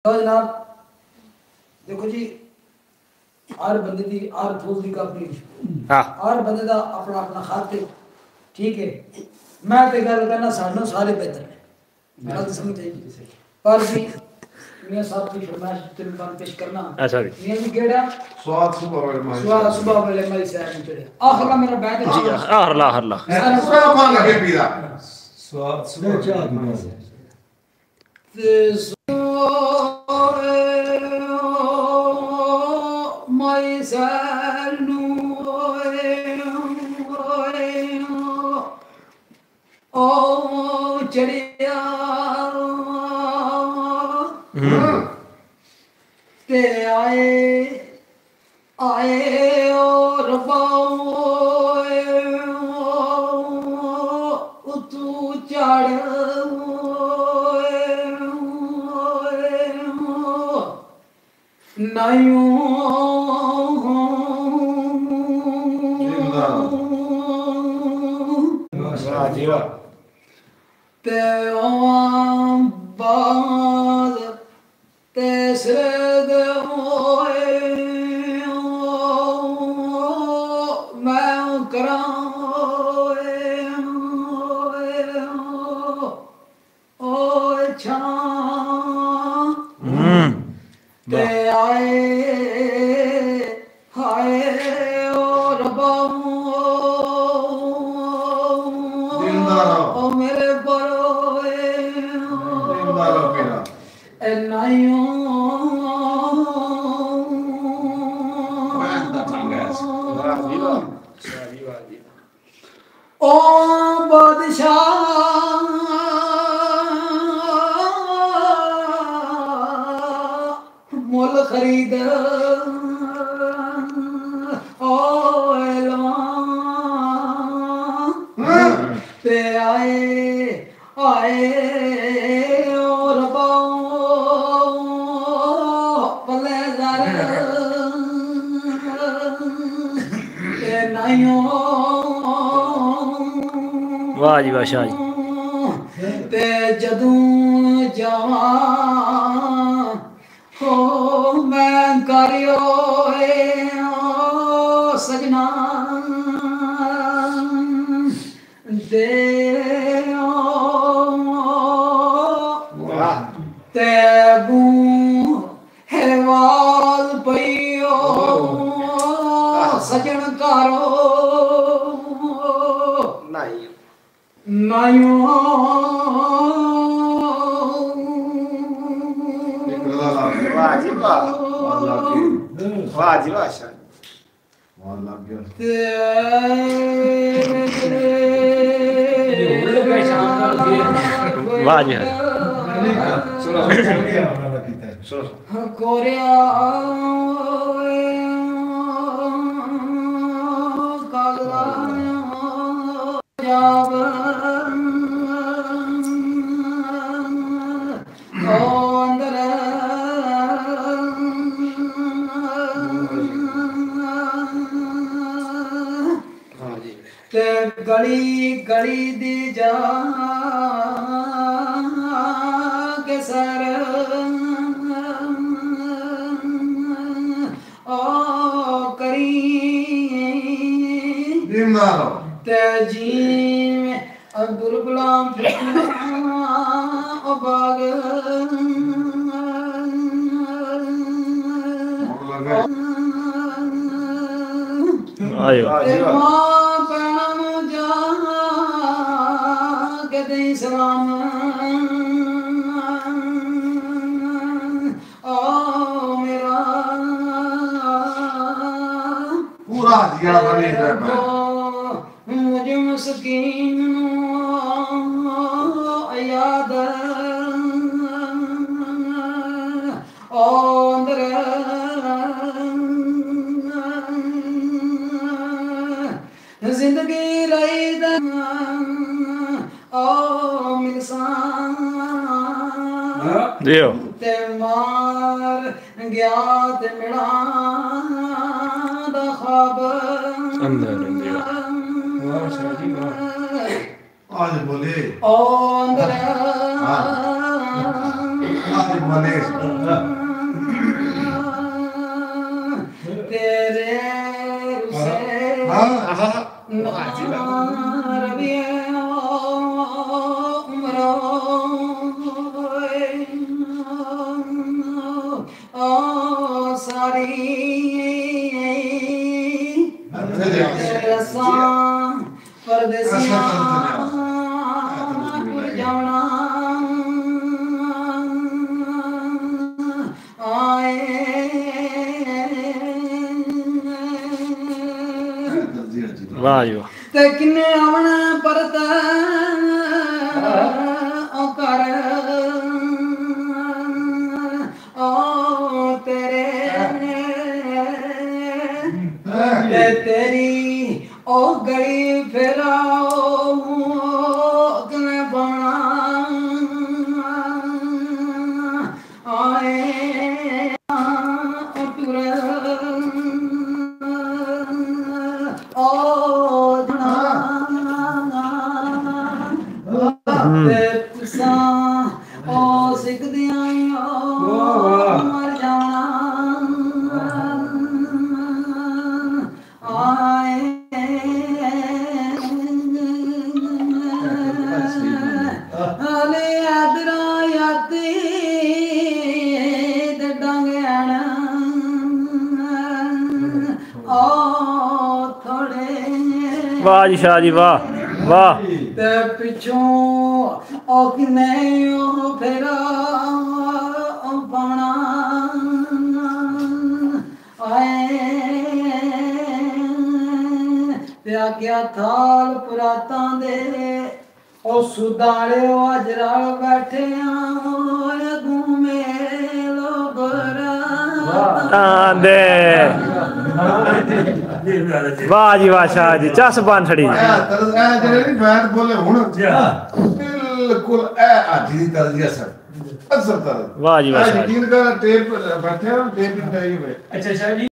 तो जनाब देखो जी हर बंदे दी हर फूल दी अपनी हर बंदे दा अपना अपना खाते ठीक है। मैं तो गल करना सानू सारे बेहतर है गल समझ आई पर भी मियां साहब की फरमाइश तेरे पास पेश करना अच्छा जी मियां जी केड़ा स्वाद सुबह वाले मई से आने चढ़े आखिर मेरा बैठ जी आखिरला सारा कौन लगे पीरा स्वाद सुबह चाह this चढ़िया ते आए आए और तू चढ़ ते बाद तेसरे मैं करा ते आए हाय और मेरे बड़ो ओ बादशाह मोल खरीद ते आए आए और पले वाह जी वाह शाह जी ते जदूं जावां हो मैं करियो सजना दे तेबू हेवाल पियो सजन कारो नायो वाह जी वाह वाह जी सुनो कोरिया गली गली दी जा के सर ओ करी ते जी अब्दुल गुलाम बाग आयो सलाम ओ मेरा पूरा दिया बने मुझे मस्कीन याद ओ अंदर जिंदगी रही दियो ते मार गया ते मिला दा ख्वाब अंदर दियो आज बोले ओ अंदर तेरे परदेसियां जाना आए वाह जी वाह ते किन्ने आना परत कर ओ तेरे ते तेरी ओ गली फिराओ कने बना आए टुरे ओ तुसा ओ सिखदियां मर जाना आए अले आदरा याती ते डांगयाना ओ थोड़े वाह जी शाह जी वाह वाह ते पिछों ओ किने ओ फेरा ओ पाना आए ते आग्या थाल पुरातां दे ओ सुदाले ओ अजरा बैठे घूमे दे वाह जी वाह शाह जी चस बन छड़ी बोले बिल्कुल हाथी की तरह असर असर वाह जी वाह यकीन कर टेप बैठे टेप अच्छा शाह जी